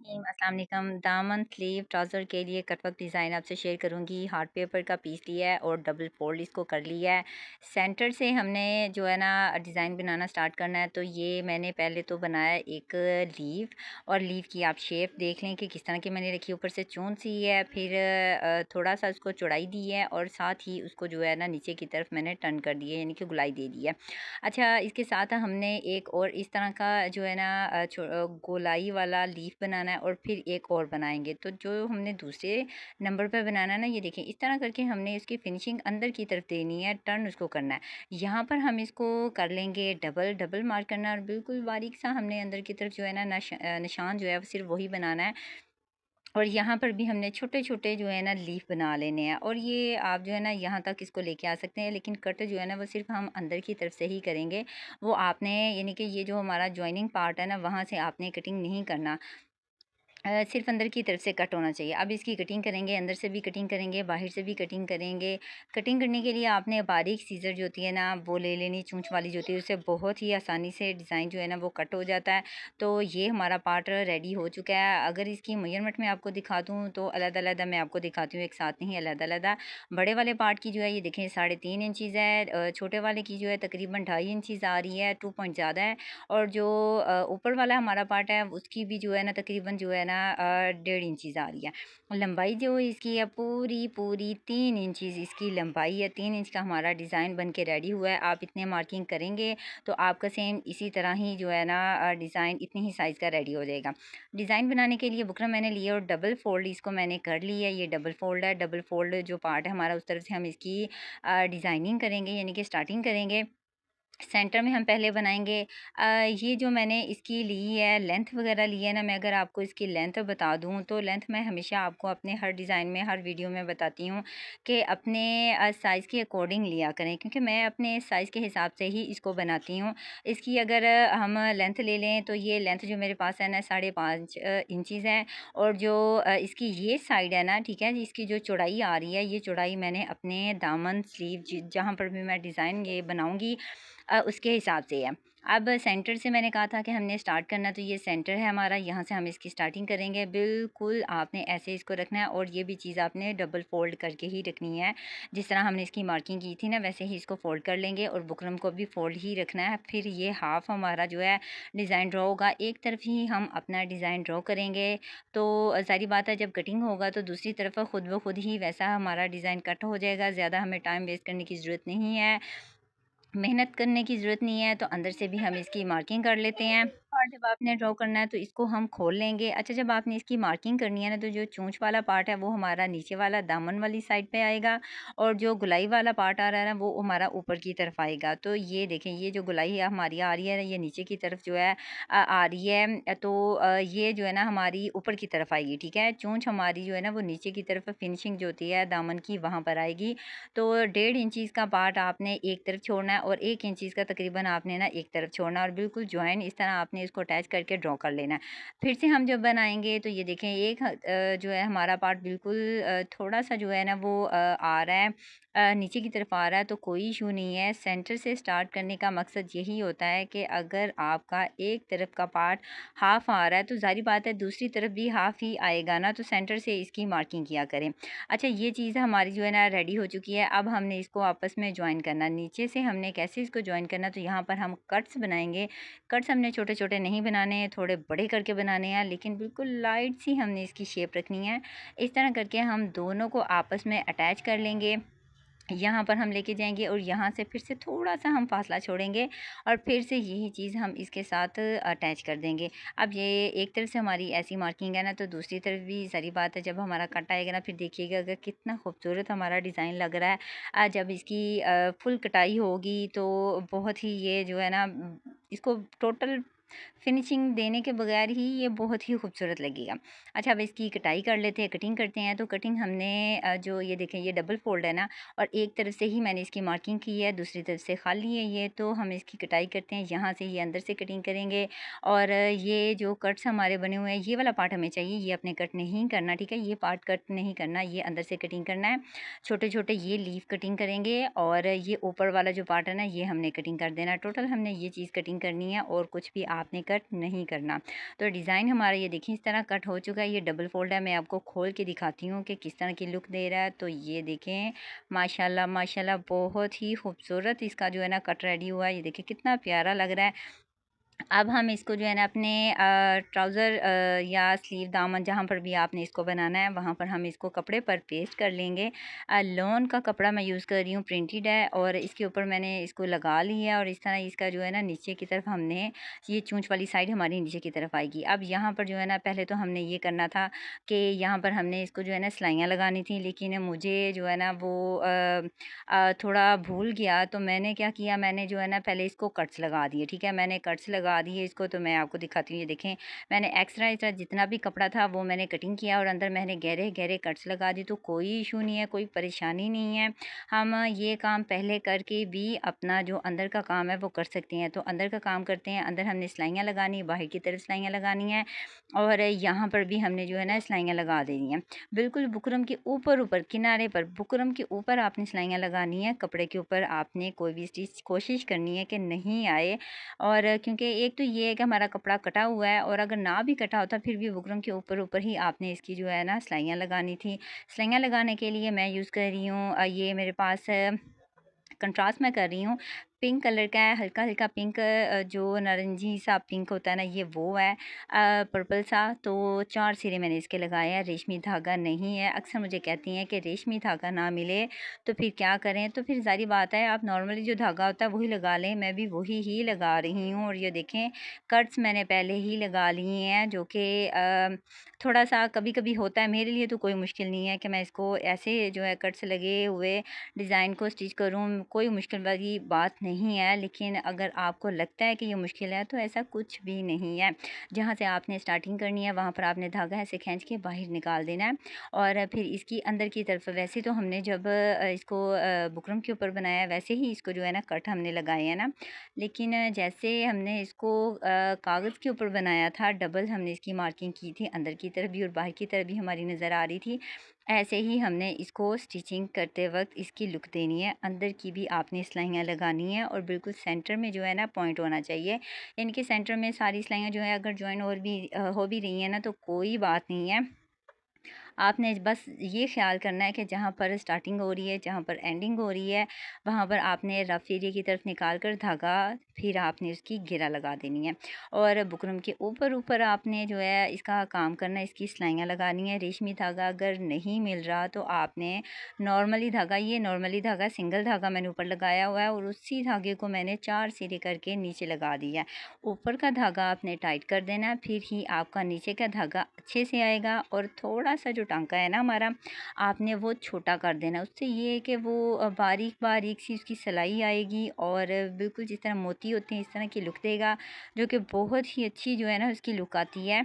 अस्सलाम वालेकुम। दामन स्लीव ट्राउज़र के लिए कटवर्क डिज़ाइन आपसे शेयर करूंगी। हार्ड पेपर का पीस लिया है और डबल फोल्ड इसको कर लिया है। सेंटर से हमने जो है ना डिज़ाइन बनाना स्टार्ट करना है। तो ये मैंने पहले तो बनाया एक लीव, और लीव की आप शेप देख लें कि किस तरह की मैंने रखी। ऊपर से चून सी है, फिर थोड़ा सा उसको चौड़ाई दी है और साथ ही उसको जो है ना नीचे की तरफ मैंने टर्न कर दिया, यानी कि गुलाई दे दी है। अच्छा, इसके साथ हमने एक और इस तरह का जो है ना गोलाई वाला लीफ बनाना है और फिर एक और बनाएंगे। तो जो हमने दूसरे नंबर पर बनाना है ना, ये देखिए इस तरह करके हमने इसकी फिनिशिंग अंदर की तरफ देनी है, टर्न उसको करना है। यहाँ पर हम इसको कर लेंगे डबल डबल मार्क करना, और बिल्कुल बारीक सा हमने अंदर की तरफ जो है ना निशान जो है सिर्फ वही बनाना है। और यहाँ पर भी हमने छोटे छोटे जो है ना लीफ बना लेने हैं। और ये आप जो है ना यहाँ तक इसको लेके आ सकते हैं, लेकिन कट जो है ना वो सिर्फ हम अंदर की तरफ से ही करेंगे। वो आपने यानी कि ये जो हमारा जॉइनिंग पार्ट है ना, वहाँ से आपने कटिंग नहीं करना। सिर्फ अंदर की तरफ से कट होना चाहिए। अब इसकी कटिंग करेंगे, अंदर से भी कटिंग करेंगे, बाहर से भी कटिंग करेंगे। कटिंग करने के लिए आपने बारीक सीज़र जो होती है ना वो ले लेनी, चूंच वाली जो होती है, उससे बहुत ही आसानी से डिज़ाइन जो है ना वो कट हो जाता है। तो ये हमारा पार्ट रेडी हो चुका है। अगर इसकी मेजरमेंट में आपको दिखा दूँ तो अलग-अलग मैं आपको दिखाती हूँ, एक साथ नहीं, अलग-अलग। बड़े वाले पार्ट की जो है ये देखें 3.5 इंचज़ है। छोटे वाले की जो है तकरीबन 2.5 इंचज़ आ रही है, 2 पॉइंट ज़्यादा है। और जो ऊपर वाला हमारा पार्ट है उसकी भी जो है ना तकरीबन जो है ना 1.5 इंचज़ आ रही है। लंबाई जो इसकी है पूरी पूरी 3 इंचज़ इसकी लंबाई है। 3 इंच का हमारा डिज़ाइन बन के रेडी हुआ है। आप इतने मार्किंग करेंगे तो आपका सेम इसी तरह ही जो है ना डिज़ाइन इतनी ही साइज़ का रेडी हो जाएगा। डिज़ाइन बनाने के लिए बुकरम मैंने लिया और डबल फोल्ड इसको मैंने कर लिया है। ये डबल फोल्ड है। डबल फोल्ड जो पार्ट है हमारा उस तरफ से हम इसकी डिज़ाइनिंग करेंगे, यानी कि स्टार्टिंग करेंगे। सेंटर में हम पहले बनाएंगे। ये जो मैंने इसकी ली है लेंथ वगैरह ली है ना, मैं अगर आपको इसकी लेंथ बता दूं तो लेंथ मैं हमेशा आपको अपने हर डिज़ाइन में हर वीडियो में बताती हूँ कि अपने साइज़ के अकॉर्डिंग लिया करें, क्योंकि मैं अपने साइज़ के हिसाब से ही इसको बनाती हूँ। इसकी अगर हम लेंथ ले लें तो ये लेंथ जो मेरे पास है ना 5.5 इंचज़ है। और जो इसकी ये साइड है ना, ठीक है, इसकी जो चौड़ाई आ रही है, ये चौड़ाई मैंने अपने दामन स्लीव जहाँ पर भी मैं डिज़ाइन ये बनाऊँगी उसके हिसाब से है। अब सेंटर से मैंने कहा था कि हमने स्टार्ट करना, तो ये सेंटर है हमारा, यहाँ से हम इसकी स्टार्टिंग करेंगे। बिल्कुल आपने ऐसे इसको रखना है, और ये भी चीज़ आपने डबल फोल्ड करके ही रखनी है। जिस तरह हमने इसकी मार्किंग की थी ना वैसे ही इसको फोल्ड कर लेंगे, और बुकरम को भी फोल्ड ही रखना है। फिर ये हाफ हमारा जो है डिज़ाइन ड्रॉ होगा, एक तरफ ही हम अपना डिज़ाइन ड्रॉ करेंगे। तो सारी बात है, जब कटिंग होगा तो दूसरी तरफ खुद ब खुद ही वैसा हमारा डिज़ाइन कट हो जाएगा। ज़्यादा हमें टाइम वेस्ट करने की ज़रूरत नहीं है, मेहनत करने की ज़रूरत नहीं है। तो अंदर से भी हम इसकी मार्किंग कर लेते हैं, और जब आपने ड्रॉ करना है तो इसको हम खोल लेंगे। अच्छा, जब आपने इसकी मार्किंग करनी है ना, तो जो चोंच वाला पार्ट है वो हमारा नीचे वाला दामन वाली साइड पे आएगा, और जो गुलाई वाला पार्ट आ रहा है ना वो हमारा ऊपर की तरफ आएगा। तो ये देखें, ये जो गुलाई हमारी आ रही है ये नीचे की तरफ जो है आ रही है। तो ये जो है ना हमारी ऊपर की तरफ आएगी, ठीक है। चोंच हमारी जो है ना वो नीचे की तरफ फिनिशिंग जो होती है दामन की वहाँ पर आएगी। तो 1.5 इंचज़ का पार्ट आपने एक तरफ छोड़ना है, और 1 इंचज़ का तकरीबन आपने ना एक तरफ छोड़ना है, और बिल्कुल जॉइन इस तरह आपने इसको अटैच करके ड्रॉ कर लेना है। फिर से हम जब बनाएंगे तो ये देखें एक जो है हमारा पार्ट बिल्कुल थोड़ा सा जो है ना वो आ रहा है, नीचे की तरफ आ रहा है। तो कोई इशू नहीं है। सेंटर से स्टार्ट करने का मकसद यही होता है कि अगर आपका एक तरफ का पार्ट हाफ आ रहा है तो जारी बात है दूसरी तरफ भी हाफ ही आएगा ना, तो सेंटर से इसकी मार्किंग किया करें। अच्छा, ये चीज़ हमारी जो है ना रेडी हो चुकी है। अब हमने इसको आपस में ज्वाइन करना। नीचे से हमने कैसे इसको ज्वाइन करना, तो यहाँ पर हम कट्स बनाएंगे। कट्स हमने छोटे छोटे नहीं बनाने हैं, थोड़े बड़े करके बनाने हैं, लेकिन बिल्कुल लाइट सी हमने इसकी शेप रखनी है। इस तरह करके हम दोनों को आपस में अटैच कर लेंगे। यहाँ पर हम लेके जाएंगे और यहाँ से फिर से थोड़ा सा हम फासला छोड़ेंगे, और फिर से यही चीज़ हम इसके साथ अटैच कर देंगे। अब ये एक तरफ से हमारी ऐसी मार्किंग है ना, तो दूसरी तरफ भी सारी बात है। जब हमारा कट आएगा ना फिर देखिएगा अगर कितना खूबसूरत हमारा डिज़ाइन लग रहा है। जब इसकी फुल कटाई होगी तो बहुत ही ये जो है ना इसको टोटल फिनिशिंग देने के बगैर ही ये बहुत ही खूबसूरत लगेगा। अच्छा, अब इसकी कटाई कर लेते हैं, कटिंग करते हैं। तो कटिंग हमने जो ये देखें ये डबल फोल्ड है ना, और एक तरफ से ही मैंने इसकी मार्किंग की है, दूसरी तरफ से खाली है ये। तो हम इसकी कटाई करते हैं, यहाँ से ये अंदर से कटिंग करेंगे। और ये जो कट्स हमारे बने हुए हैं ये वाला पार्ट हमें चाहिए, ये अपने कट नहीं करना, ठीक है। ये पार्ट कट नहीं करना, ये अंदर से कटिंग करना है। छोटे छोटे ये लीफ कटिंग करेंगे, और ये ऊपर वाला जो पार्ट है ना ये हमने कटिंग कर देना। टोटल हमने ये चीज़ कटिंग करनी है, और कुछ भी आपने कट नहीं करना। तो डिज़ाइन हमारा ये देखिए इस तरह कट हो चुका है। ये डबल फोल्ड है, मैं आपको खोल के दिखाती हूँ कि किस तरह की लुक दे रहा है। तो ये देखें माशाल्लाह माशाल्लाह बहुत ही खूबसूरत इसका जो है ना कट रेडी हुआ है। ये देखिए कितना प्यारा लग रहा है। अब हम इसको जो है ना अपने ट्राउज़र या स्लीव दामन जहाँ पर भी आपने इसको बनाना है वहाँ पर हम इसको कपड़े पर पेस्ट कर लेंगे। लॉन का कपड़ा मैं यूज़ कर रही हूँ, प्रिंटेड है और इसके ऊपर मैंने इसको लगा लिया है और इस तरह इसका जो है ना नीचे की तरफ हमने ये चूंच वाली साइड हमारी नीचे की तरफ आएगी। अब यहाँ पर जो है ना पहले तो हमने ये करना था कि यहाँ पर हमने इसको जो है ना सिलाइयाँ लगानी थी, लेकिन मुझे जो है ना वो थोड़ा भूल गया। तो मैंने क्या किया, मैंने जो है ना पहले इसको कट्स लगा दिए। ठीक है, मैंने कट्स लगा दिए इसको। तो मैं आपको दिखाती हूँ, ये देखें मैंने एक्स्ट्रा जितना भी कपड़ा था वो मैंने कटिंग किया और अंदर मैंने गहरे गहरे कट्स लगा दिए। तो कोई इशू नहीं है, कोई परेशानी नहीं है। हम ये काम पहले करके भी अपना जो अंदर का काम है वो कर सकते हैं। तो अंदर का काम करते हैं। अंदर हमने सिलाइयाँ लगानी, बाहर की तरफ सिलाइयाँ लगानी है और यहाँ पर भी हमने जो है ना सिलाइयाँ लगा देनी है। बिल्कुल बुकरम के ऊपर ऊपर किनारे पर बुकरम के ऊपर आपने सिलाइयाँ लगानी है। कपड़े के ऊपर आपने कोई भी स्टिच कोशिश करनी है कि नहीं आए। और क्योंकि एक तो ये है कि हमारा कपड़ा कटा हुआ है और अगर ना भी कटा होता फिर भी बुकरम के ऊपर ऊपर ही आपने इसकी जो है ना सिलाइयाँ लगानी थी। सिलाइयाँ लगाने के लिए मैं यूज़ कर रही हूँ ये मेरे पास कंट्रास्ट में कर रही हूँ, पिंक कलर का है, हल्का हल्का पिंक जो नारंगी सा पिंक होता है ना ये वो है, पर्पल सा। तो 4 सिरे मैंने इसके लगाए हैं, रेशमी धागा नहीं है। अक्सर मुझे कहती हैं कि रेशमी धागा ना मिले तो फिर क्या करें। तो फिर सारी बात है आप नॉर्मली जो धागा होता है वही लगा लें। मैं भी वही ही लगा रही हूँ और ये देखें कट्स मैंने पहले ही लगा लिए हैं, जो कि थोड़ा सा कभी कभी होता है। मेरे लिए तो कोई मुश्किल नहीं है कि मैं इसको ऐसे जो है कट्स लगे हुए डिज़ाइन को स्टिच करूँ, कोई मुश्किल वाली बात नहीं है। लेकिन अगर आपको लगता है कि ये मुश्किल है तो ऐसा कुछ भी नहीं है। जहाँ से आपने स्टार्टिंग करनी है वहाँ पर आपने धागा ऐसे खींच के बाहर निकाल देना है और फिर इसकी अंदर की तरफ वैसे तो हमने जब इसको बुकरम के ऊपर बनाया वैसे ही इसको जो है ना कट हमने लगाए हैं ना, लेकिन जैसे हमने इसको कागज़ के ऊपर बनाया था डबल हमने इसकी मार्किंग की थी, अंदर की तरफ भी और बाहर की तरफ भी हमारी नज़र आ रही थी। ऐसे ही हमने इसको स्टिचिंग करते वक्त इसकी लुक देनी है। अंदर की भी आपने सिलाइयाँ लगानी है और बिल्कुल सेंटर में जो है ना पॉइंट होना चाहिए, यानी कि सेंटर में सारी सिलाइयाँ जो है अगर जॉइन और भी हो भी रही हैं ना तो कोई बात नहीं है। आपने बस ये ख्याल करना है कि जहाँ पर स्टार्टिंग हो रही है, जहाँ पर एंडिंग हो रही है, वहाँ पर आपने रफ एरिया की तरफ निकाल कर धागा फिर आपने उसकी घेरा लगा देनी है और बुकरम के ऊपर ऊपर आपने जो है इसका काम करना है, इसकी सिलाइयाँ लगानी है। रेशमी धागा अगर नहीं मिल रहा तो आपने नॉर्मली धागा, ये नॉर्मली धागा सिंगल धागा मैंने ऊपर लगाया हुआ है और उसी धागे को मैंने 4 सिरे करके नीचे लगा दिया है। ऊपर का धागा आपने टाइट कर देना है, फिर ही आपका नीचे का धागा अच्छे से आएगा और थोड़ा सा जो टांका है ना हमारा आपने वो छोटा कर देना। उससे ये है कि वो बारीक बारीक सी उसकी सिलाई आएगी और बिल्कुल जिस तरह मोती होते हैं इस तरह की लुक देगा, जो कि बहुत ही अच्छी जो है ना उसकी लुक आती है।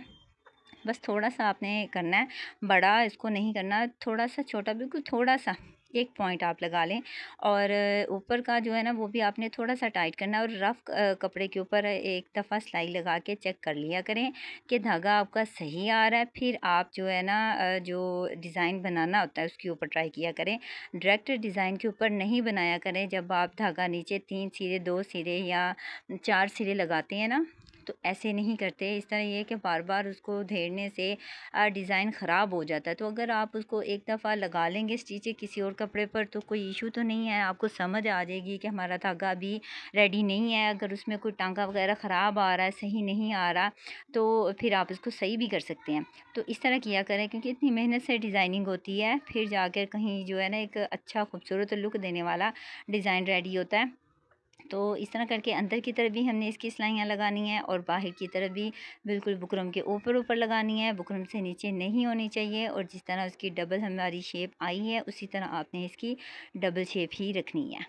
बस थोड़ा सा आपने करना है, बड़ा इसको नहीं करना, थोड़ा सा छोटा, बिल्कुल थोड़ा सा एक पॉइंट आप लगा लें और ऊपर का जो है ना वो भी आपने थोड़ा सा टाइट करना है और रफ़ कपड़े के ऊपर एक दफ़ा सिलाई लगा के चेक कर लिया करें कि धागा आपका सही आ रहा है। फिर आप जो है ना जो डिज़ाइन बनाना होता है उसके ऊपर ट्राई किया करें। डायरेक्ट डिज़ाइन के ऊपर नहीं बनाया करें। जब आप धागा नीचे 3 सिरे 2 सिरे या 4 सिरे लगाते हैं ना तो ऐसे नहीं करते। इस तरह ये है कि बार बार उसको धेरने से डिज़ाइन ख़राब हो जाता है। तो अगर आप उसको एक दफ़ा लगा लेंगे स्टिच किसी और कपड़े पर तो कोई इशू तो नहीं है, आपको समझ आ जाएगी कि हमारा धागा अभी रेडी नहीं है। अगर उसमें कोई टांका वगैरह ख़राब आ रहा है, सही नहीं आ रहा, तो फिर आप उसको सही भी कर सकते हैं। तो इस तरह किया करें क्योंकि इतनी मेहनत से डिज़ाइनिंग होती है, फिर जाकर कहीं जो है ना एक अच्छा खूबसूरत लुक देने वाला डिज़ाइन रेडी होता है। तो इस तरह करके अंदर की तरफ भी हमने इसकी सिलाइयाँ लगानी है और बाहर की तरफ भी बिल्कुल बुकरम के ऊपर ऊपर लगानी है, बुकरम से नीचे नहीं होनी चाहिए। और जिस तरह उसकी डबल हमारी शेप आई है उसी तरह आपने इसकी डबल शेप ही रखनी है।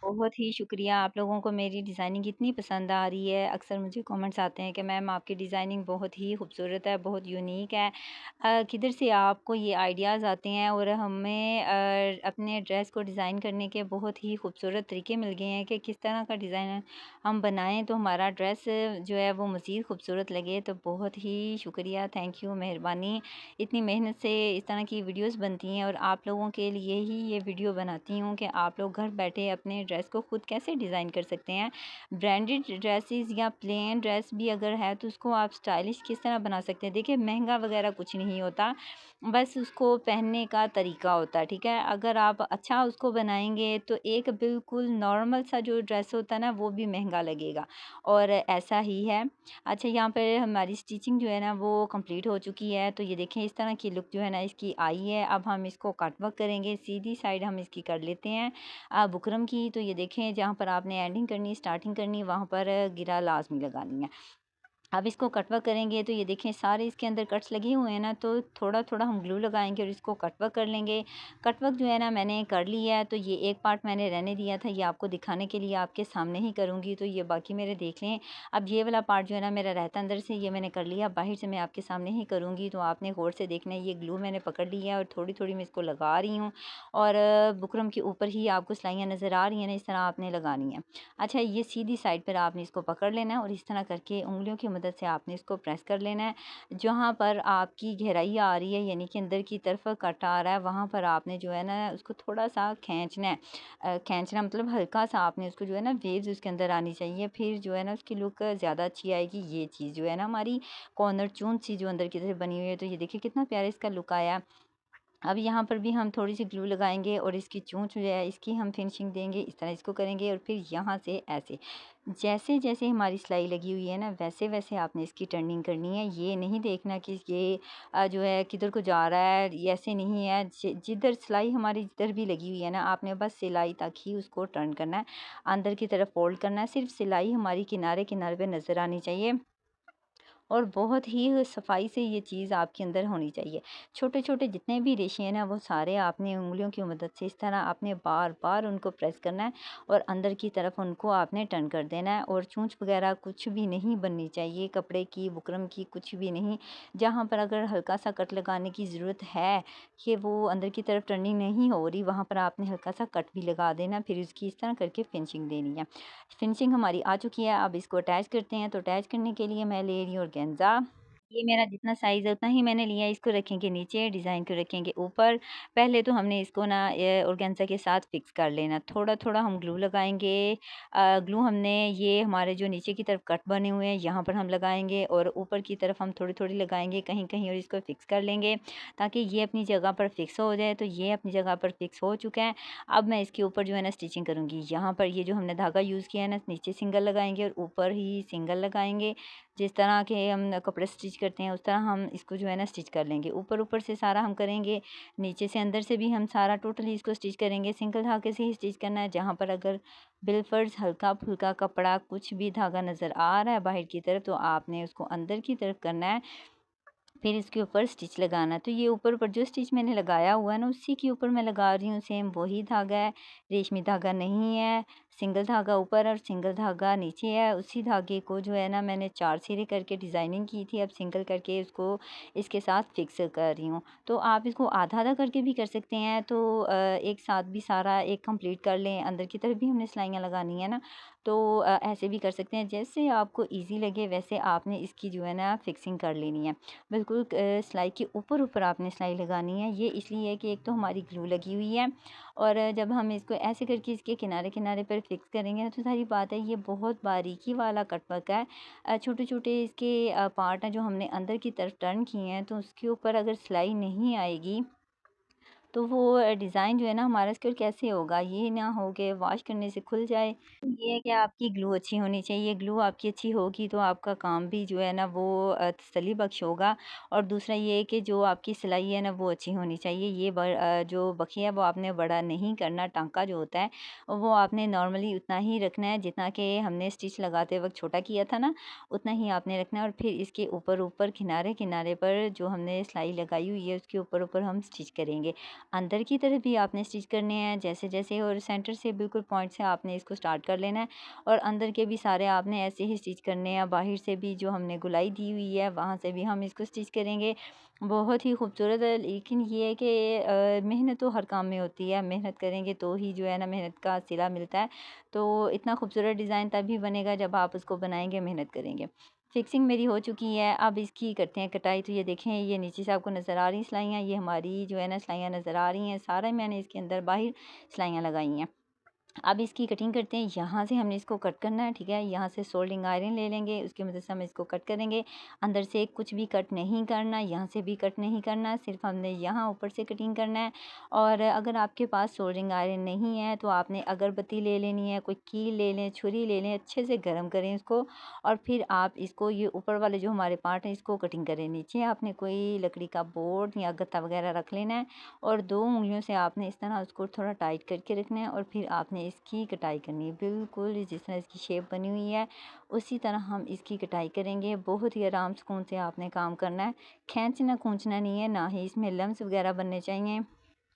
बहुत ही शुक्रिया, आप लोगों को मेरी डिज़ाइनिंग इतनी पसंद आ रही है। अक्सर मुझे कमेंट्स आते हैं कि मैम आपकी डिज़ाइनिंग बहुत ही खूबसूरत है, बहुत यूनिक है। किधर से आपको ये आइडियाज़ आते हैं। और हमें अपने ड्रेस को डिज़ाइन करने के बहुत ही खूबसूरत तरीके मिल गए हैं कि किस तरह का डिज़ाइन हम बनाएं तो हमारा ड्रेस जो है वो मज़ीद खूबसूरत लगे। तो बहुत ही शुक्रिया, थैंक यू, मेहरबानी। इतनी मेहनत से इस तरह की वीडियोस बनती हैं और आप लोगों के लिए ही ये वीडियो बनाती हूँ कि आप लोग घर बैठे अपने ड्रेस को खुद कैसे डिज़ाइन कर सकते हैं। ब्रांडेड ड्रेसेस या प्लेन ड्रेस भी अगर है तो उसको आप स्टाइलिश किस तरह बना सकते हैं। देखिए महंगा वगैरह कुछ नहीं होता, बस उसको पहनने का तरीका होता है, ठीक है। अगर आप अच्छा उसको बनाएंगे तो एक बिल्कुल नॉर्मल सा जो ड्रेस होता है ना वो भी महंगा लगेगा, और ऐसा ही है। अच्छा, यहाँ पर हमारी स्टिचिंग जो है ना वो कंप्लीट हो चुकी है। तो ये देखें इस तरह की लुक जो है ना इसकी आई है। अब हम इसको कट वर्क करेंगे, सीधी साइड हम इसकी कर लेते हैं बुकरम की। तो ये देखें जहाँ पर आपने एंडिंग करनी, स्टार्टिंग करनी, वहाँ पर गिरा लाजमी लगानी है। अब इसको कटवर्क करेंगे तो ये देखें सारे इसके अंदर कट्स लगे हुए हैं ना, तो थोड़ा थोड़ा हम ग्लू लगाएंगे और इसको कटवर्क कर लेंगे। कटवर्क जो है ना मैंने कर लिया है, तो ये एक पार्ट मैंने रहने दिया था, ये आपको दिखाने के लिए आपके सामने ही करूँगी, तो ये बाकी मेरे देख लें। अब ये वाला पार्ट जो है ना मेरा रहता अंदर से, ये मैंने कर लिया, बाहर से मैं आपके सामने ही करूँगी, तो आपने गौर से देखना है। ये ग्लू मैंने पकड़ लिया है और थोड़ी थोड़ी मैं इसको लगा रही हूँ, और बुकरम के ऊपर ही आपको सिलाइयाँ नज़र आ रही हैं ना, इस तरह आपने लगानी है। अच्छा, ये सीधी साइड पर आपने इसको पकड़ लेना है और इस तरह करके उंगलियों की मदद से आपने इसको प्रेस कर लेना है। जहाँ पर आपकी गहराई आ रही है यानी कि अंदर की तरफ कट आ रहा है, वहाँ पर आपने जो है ना उसको थोड़ा सा खींचना है। खींचना मतलब हल्का सा आपने उसको जो है ना वेव्स उसके अंदर आनी चाहिए, फिर जो है ना उसकी लुक ज़्यादा अच्छी आएगी। ये चीज़ जो है ना हमारी कॉर्नर चून सी जो अंदर की तरफ बनी हुई है, तो ये देखिए कितना प्यारा इसका लुक आया। अब यहाँ पर भी हम थोड़ी सी ग्लू लगाएंगे और इसकी चोंच जो है इसकी हम फिनिशिंग देंगे, इस तरह इसको करेंगे, और फिर यहाँ से ऐसे जैसे जैसे हमारी सिलाई लगी हुई है ना वैसे वैसे आपने इसकी टर्निंग करनी है। ये नहीं देखना कि ये जो है किधर को जा रहा है, ये ऐसे नहीं है। जिधर सिलाई हमारी जिधर भी लगी हुई है ना आपने बस सिलाई तक ही उसको टर्न करना है, अंदर की तरफ फोल्ड करना है। सिर्फ सिलाई हमारी किनारे किनारे पे नज़र आनी चाहिए और बहुत ही सफाई से ये चीज़ आपके अंदर होनी चाहिए। छोटे छोटे जितने भी रेशे हैं ना वो सारे आपने उंगलियों की मदद से इस तरह आपने बार बार उनको प्रेस करना है और अंदर की तरफ उनको आपने टर्न कर देना है। और चूंच वगैरह कुछ भी नहीं बननी चाहिए, कपड़े की बुकरम की कुछ भी नहीं। जहाँ पर अगर हल्का सा कट लगाने की ज़रूरत है कि वो अंदर की तरफ टर्निंग नहीं हो रही, वहाँ पर आपने हल्का सा कट भी लगा देना, फिर उसकी इस तरह करके फिनिशिंग देनी है। फिनिशिंग हमारी आ चुकी है। अब इसको अटैच करते हैं। तो अटैच करने के लिए मैं ले रही हूँ ऑर्गेन्जा। ये मेरा जितना साइज़ है उतना ही मैंने लिया है। इसको रखेंगे नीचे, डिज़ाइन को रखेंगे ऊपर। पहले तो हमने इसको ना ये ऑर्गेन्जा के साथ फिक्स कर लेना। थोड़ा थोड़ा हम ग्लू लगाएंगे। ग्लू हमने ये हमारे जो नीचे की तरफ कट बने हुए हैं यहाँ पर हम लगाएंगे, और ऊपर की तरफ हम थोड़ी थोड़ी लगाएंगे कहीं कहीं, और इसको फिक्स कर लेंगे ताकि ये अपनी जगह पर फिक्स हो जाए। तो ये अपनी जगह पर फिक्स हो चुका है। अब मैं इसके ऊपर जो है ना स्टिचिंग करूँगी। यहाँ पर ये जो हमने धागा यूज़ किया है ना, नीचे सिंगल लगाएंगे और ऊपर ही सिंगल लगाएंगे। जिस तरह के हम कपड़े स्टिच करते हैं उस तरह हम इसको जो है ना स्टिच कर लेंगे। ऊपर ऊपर से सारा हम करेंगे, नीचे से अंदर से भी हम सारा टोटली इसको स्टिच करेंगे। सिंगल धागे से ही स्टिच करना है। जहाँ पर अगर बिलफर्ज हल्का फुल्का कपड़ा कुछ भी धागा नज़र आ रहा है बाहर की तरफ, तो आपने उसको अंदर की तरफ करना है, फिर इसके ऊपर स्टिच लगाना। तो ये ऊपर ऊपर जो स्टिच मैंने लगाया हुआ है ना उसी के ऊपर मैं लगा रही हूँ। सेम वही धागा है, रेशमी धागा नहीं है। सिंगल धागा ऊपर और सिंगल धागा नीचे है। उसी धागे को जो है ना मैंने 4 सिरे करके डिज़ाइनिंग की थी, अब सिंगल करके उसको इसके साथ फिक्स कर रही हूँ। तो आप इसको आधा आधा करके भी कर सकते हैं, तो एक साथ भी सारा एक कंप्लीट कर लें। अंदर की तरफ भी हमने सिलाइयाँ लगानी है ना, तो ऐसे भी कर सकते हैं। जैसे आपको ईजी लगे वैसे आपने इसकी जो है ना फिक्सिंग कर लेनी है। बिल्कुल सिलाई के ऊपर ऊपर आपने सिलाई लगानी है। ये इसलिए है कि एक तो हमारी ग्लू लगी हुई है, और जब हम इसको ऐसे करके इसके किनारे किनारे पर फिक्स करेंगे ना, तो सारी बात है ये बहुत बारीकी वाला कटवर्क है। छोटे छोटे इसके पार्ट हैं जो हमने अंदर की तरफ टर्न किए हैं, तो उसके ऊपर अगर सिलाई नहीं आएगी तो वो डिज़ाइन जो है ना हमारा इसके कैसे होगा। ये ना हो के वॉश करने से खुल जाए। ये है कि आपकी ग्लू अच्छी होनी चाहिए। ग्लू आपकी अच्छी होगी तो आपका काम भी जो है ना वो तसल्ली बख्श होगा। और दूसरा ये है कि जो आपकी सिलाई है ना वो अच्छी होनी चाहिए। ये जो बखी है वो आपने बड़ा नहीं करना। टांका जो होता है वो आपने नॉर्मली उतना ही रखना है जितना कि हमने स्टिच लगाते वक्त छोटा किया था ना, उतना ही आपने रखना है। और फिर इसके ऊपर ऊपर किनारे किनारे पर जो हमने सिलाई लगाई हुई है उसके ऊपर ऊपर हम स्टिच करेंगे। अंदर की तरफ भी आपने स्टिच करने हैं जैसे जैसे, और सेंटर से बिल्कुल पॉइंट से आपने इसको स्टार्ट कर लेना है। और अंदर के भी सारे आपने ऐसे ही स्टिच करने हैं। बाहर से भी जो हमने गुलाई दी हुई है वहाँ से भी हम इसको स्टिच करेंगे। बहुत ही खूबसूरत है। लेकिन ये है कि मेहनत तो हर काम में होती है, मेहनत करेंगे तो ही जो है ना मेहनत का सिला मिलता है। तो इतना खूबसूरत डिज़ाइन तभी बनेगा जब आप उसको बनाएंगे, मेहनत करेंगे। फिक्सिंग मेरी हो चुकी है। अब इसकी करते हैं कटाई। तो ये देखें, ये नीचे से आपको नज़र आ रही सिलाइयाँ, ये हमारी जो है ना सिलाइयाँ नज़र आ रही हैं। सारा मैंने इसके अंदर बाहर सिलाइयाँ लगाई हैं। अब इसकी कटिंग करते हैं। यहाँ से हमने इसको कट करना है, ठीक है। यहाँ से सोल्डिंग आयरन ले लेंगे, उसकी मदद से हम इसको कट करेंगे। अंदर से कुछ भी कट नहीं करना, यहाँ से भी कट नहीं करना, सिर्फ हमने यहाँ ऊपर से कटिंग करना है। और अगर आपके पास सोल्डिंग आयरन नहीं है तो आपने अगरबत्ती ले लेनी है, कोई कील ले लें, छुरी ले लें, अच्छे से गर्म करें इसको। और फिर आप इसको ये ऊपर वाले जो हमारे पार्ट हैं इसको कटिंग करें। नीचे आपने कोई लकड़ी का बोर्ड या गत्ता वगैरह रख लेना है और 2 उँगलियों से आपने इस तरह उसको थोड़ा टाइट करके रखना है और फिर आपने इसकी कटाई करनी है। बिल्कुल जिस तरह इसकी शेप बनी हुई है उसी तरह हम इसकी कटाई करेंगे। बहुत ही आराम सुकून से आपने काम करना है, खींचना खूंचना नहीं है, ना ही इसमें लम्स वगैरह बनने चाहिए।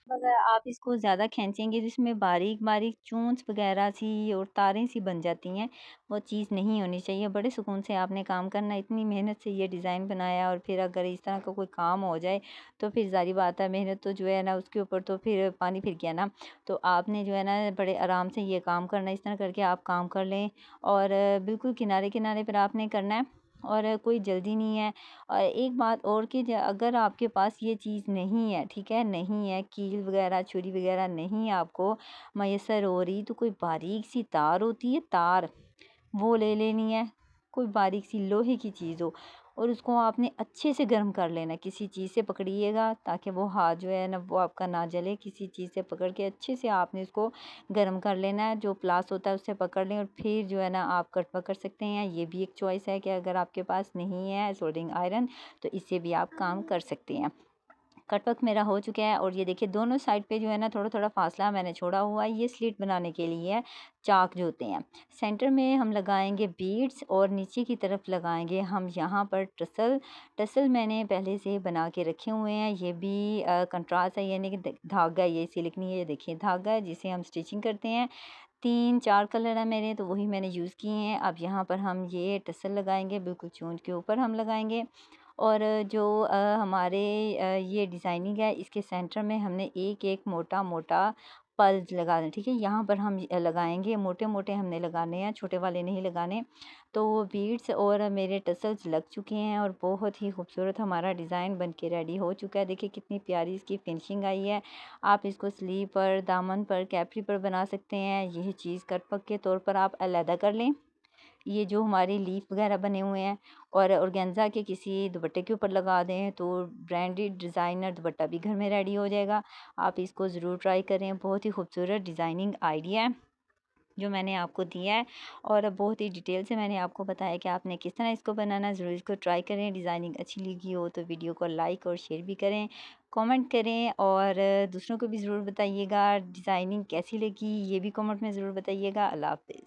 अगर आप इसको ज़्यादा खींचेंगे तो इसमें बारीक-बारीक चून्स वगैरह सी और तारें सी बन जाती हैं, वो चीज़ नहीं होनी चाहिए। बड़े सुकून से आपने काम करना है। इतनी मेहनत से ये डिज़ाइन बनाया और फिर अगर इस तरह का कोई काम हो जाए तो फिर ज़ाहिर बात है मेहनत तो जो है ना उसके ऊपर तो फिर पानी फिर गया ना। तो आपने जो है ना बड़े आराम से ये काम करना है। इस तरह करके आप काम कर लें और बिल्कुल किनारे-किनारे पर आपने करना है और कोई जल्दी नहीं है। और एक बात और कि अगर आपके पास ये चीज़ नहीं है, ठीक है, नहीं है, कील वगैरह छुरी वगैरह नहीं आपको मैसर हो रही, तो कोई बारीक सी तार होती है, तार वो ले लेनी है। कोई बारीक सी लोहे की चीज़ हो और उसको आपने अच्छे से गर्म कर लेना है। किसी चीज़ से पकड़िएगा ताकि वो हाथ जो है ना वो आपका ना जले। किसी चीज़ से पकड़ के अच्छे से आपने उसको गर्म कर लेना है। जो प्लास होता है उससे पकड़ लें और फिर जो है ना आप कट पकड़ सकते हैं। ये भी एक चॉइस है कि अगर आपके पास नहीं है सोल्डरिंग आयरन तो इससे भी आप काम कर सकते हैं। कट वर्क मेरा हो चुका है और ये देखिए दोनों साइड पे जो है ना थोड़ा-थोड़ा फासला मैंने छोड़ा हुआ है। ये स्लिट बनाने के लिए है, चाक जो होते हैं। सेंटर में हम लगाएंगे बीड्स और नीचे की तरफ लगाएंगे हम यहाँ पर टसल। टसल मैंने पहले से बना के रखे हुए हैं। ये भी कंट्रास्ट है, यानी कि धागा, ये सिल्क नहीं है, ये देखिए धागा है जिसे हम स्टिचिंग करते हैं। 3-4 कलर है मेरे, तो वही मैंने यूज़ किए हैं। अब यहाँ पर हम ये टसल लगाएंगे, बिल्कुल चूंच के ऊपर हम लगाएंगे। और जो हमारे ये डिज़ाइनिंग है इसके सेंटर में हमने एक-एक मोटा-मोटा पल्स लगा दें, ठीक है। यहाँ पर हम लगाएंगे, मोटे-मोटे हमने लगाने हैं, छोटे वाले नहीं लगाने। तो वो बीड्स और मेरे टसल्स लग चुके हैं और बहुत ही खूबसूरत हमारा डिज़ाइन बन के रेडी हो चुका है। देखिए कितनी प्यारी इसकी फिनिशिंग आई है। आप इसको स्लीव पर, दामन पर, कैप्री पर बना सकते हैं। यही चीज़ कट पक के तौर पर आप अलहदा कर लें। ये जो हमारे लीफ वगैरह बने हुए हैं और ऑर्गेन्जा के किसी दुपट्टे के ऊपर लगा दें तो ब्रांडेड डिज़ाइनर दुपट्टा भी घर में रेडी हो जाएगा। आप इसको ज़रूर ट्राई करें। बहुत ही खूबसूरत डिज़ाइनिंग आइडिया है जो मैंने आपको दिया है और बहुत ही डिटेल से मैंने आपको बताया कि आपने किस तरह इसको बनाना है। ज़रूर इसको ट्राई करें। डिज़ाइनिंग अच्छी लगी हो तो वीडियो को लाइक और शेयर भी करें, कमेंट करें और दूसरों को भी ज़रूर बताइएगा डिज़ाइनिंग कैसी लगी, ये भी कमेंट में ज़रूर बताइएगा। अल्लाह हाफ़िज़।